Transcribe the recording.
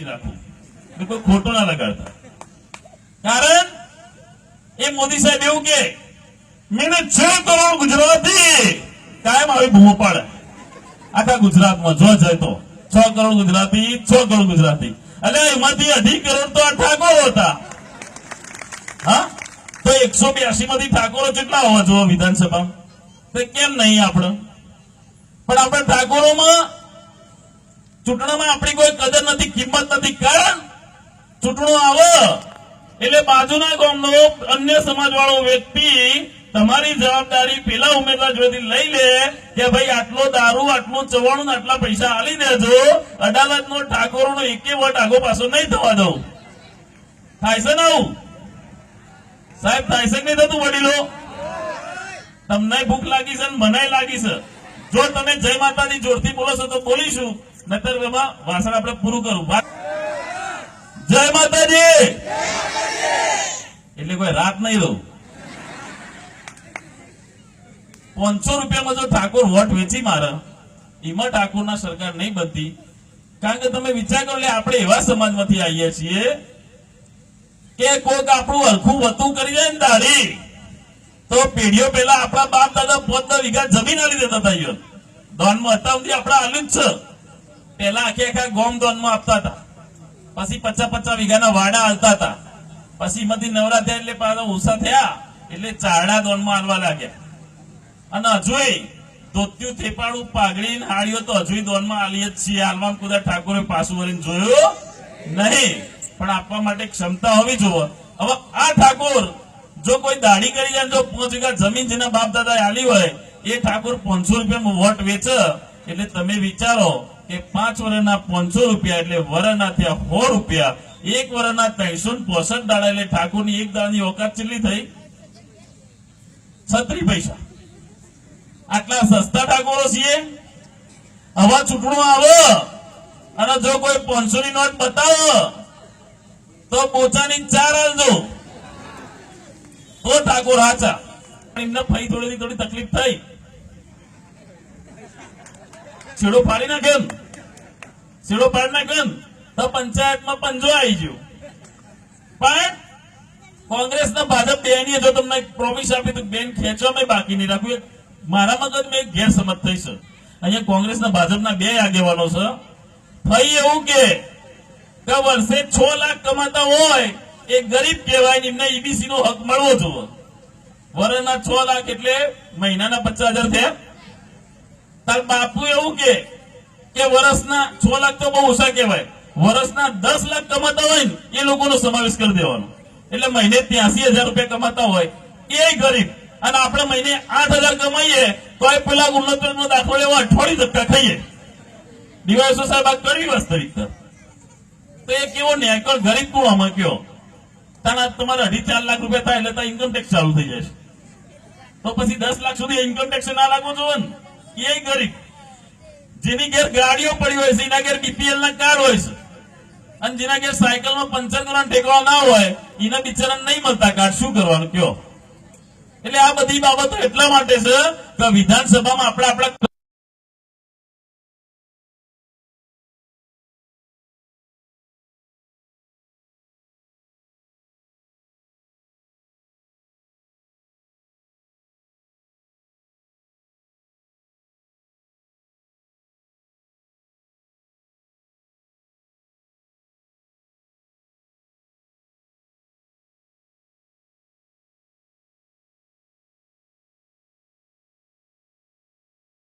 રાખવું કોઈ ખોટું ના લગાડતા. કારણ એ મોદી સાહેબ એવું કે મેને 6 કરોડ ગુજરાતી કાયમ આવી બૂમો પાડે આખા ગુજરાતમાં જો જાય તો 6 કરોડ ગુજરાતી 6 કરોડ ગુજરાતી. એટલે એમાંથી 2.5 કરોડ તો આ ઠાકોરો હતા. હા તો 182 માંથી ઠાકોરો કેટલા હોવા જોઈએ વિધાનસભામાં? તો કેમ નહીં આપણે? પણ આપણે ઠાકોરોમાં ચૂંટણીમાં આપણી કોઈ કદર નથી, કિંમત નથી. કારણ ચૂંટણો આવે એટલે બાજુના ગામનો અન્ય સમાજ વાળો વ્યક્તિ તમારી જવાબદારી પેલા ઉમેદવાર જોડેથી લઈ લે કે ભાઈ આટલો દારૂ આટલું ચવાણું આટલા પૈસા આલી દેજો, અદાલતનો ઠાકોરનો એકે વોટ આગો પાછો નહીં થવા દઉં. થાય છે ને આવું સાહેબ? થાય છે નહીં થતું? વડીલો તમને ભૂખ લાગી છે ને મને લાગી છે. જો તમે જય માતાજી જોરથી બોલો છો તો બોલીશું, નતર એમાં ભાષણ આપણે પૂરું કરું. જય માતાજી એટલે કોઈ રાત નહીં રહું. 500 રૂપિયામાં જો ઠાકોર વોટ વેચી મારે એમાં ઠાકોરના સરકાર નહીં બનતી. કારણ કે તમે વિચાર કરો, એટલે આપણે એવા સમાજમાંથી આવીએ છીએ કે કોઈક આપણું હરખું વતું કરી જાય ને દાઢી તો પેઢીઓ પેલા આપણા બાપ દાદા 5-10 વીઘા જમીન આલી દેતા હતા. દોનમાં હતા સુધી આપણે આલ્યું જ છે. પેલા આખા ગોમ દોનમાં આપતા હતા, પછી 50-50 વીઘાના વાડા હાલતા હતા. પછી એમાંથી નવરા થયા એટલે પાછા ઓછા થયા એટલે ચારડા દોનમાં હાલવા લાગ્યા. અને હજુય ધોતિયું થેપાડું પાઘડી હાડીઓ તો હજુય દોનમાં હાલીએ જ છીએ. હાલમાં કુદા ઠાકોરે પાછું વળીને જોયું નહીં, પણ આપવા માટે ક્ષમતા હોવી જોઈએ. હવે આ ઠાકોર જો કોઈ દાઢી કરી જાય, જો 5 વીઘા જમીન જેના બાપ દાદા હાલી હોય એ ઠાકોર 500 રૂપિયામાં વોટ વેચે એટલે તમે વિચારો કે 5 વર્ષના 500 રૂપિયા એટલે વર્ષના થયા 100 રૂપિયા. 1 વર્ષના 365 દાડા એટલે ઠાકોરની એક દાડાની ઓકાત કેટલી થઈ? 36 પૈસા. આટલા સસ્તા ઠાકોરો છીએ. હવે ચૂંટણું આવે અને જો કોઈ 500 ની નોટ બતાવો તો પોચાની 4 આલજો તો ઠાકોર હાચા. એમને ફઈ થોડી તકલીફ થઈ, છેડો ફાડી નાખે તો પંચાયતમાં પંજો આવી ગયો. પણ કોંગ્રેસના ભાજપ બેની જો તમને પ્રોમિસ આપી તો બેન ખેંચવામાં બાકી નહીં રાખવું. મારા મગજમાં એક ગેરસમજ થઈ છે. અહીંયા કોંગ્રેસના ભાજપના 2 આગેવાનો છે. ફઈ એવું કે વર્ષે 6 લાખ કમાતા હોય એ ગરીબ કહેવાય, એમને ઈબીસી નો હક મળવો જોઈએ. વર્ષના 6 લાખ એટલે મહિનાના 50,000 થયા. તાર બાપુ એવું કે વર્ષના 6 લાખ તો બહુ ઓછા કહેવાય, વર્ષના 10 લાખ કમાતા હોય ને એ લોકોનો સમાવેશ કરી દેવાનો. એટલે મહિને 83,000 રૂપિયા કમાતા હોય એ ગરીબ, અને આપણે મહિને 8,000 કમાઈએ તો પેલા ગુણોત્તરનો દાખલો લેવા 28 ધક્કા ખાઈએ. ડીવાયસો સાહેબ આ કરી વાસ્તવિકતા તો એ કેવો ન્યાય ગરીબ કોણ આમાં કયો? તમારે 2.5-4 લાખ રૂપિયા થાય એટલે ઇન્કમ ટેક્સ ચાલુ થઈ જાય. તો પછી 10 લાખ સુધી ઇન્કમ ટેક્સ ના લાગવો જોઈએ ને. એ ગરીબ જેની ઘેર ગાડીઓ પડી હોય છે, એના ઘેર બીપીએલ ના કાર્ડ હોય છે, અને જેના ઘેર સાયકલમાં પંચર કરવાનો ઠેકવા ના હોય એના બિચારા નહીં મળતા કાર્ડ. શું કરવાનું કયો? એટલે આ બધી બાબતો એટલા માટે છે કે વિધાનસભામાં આપણે આપણા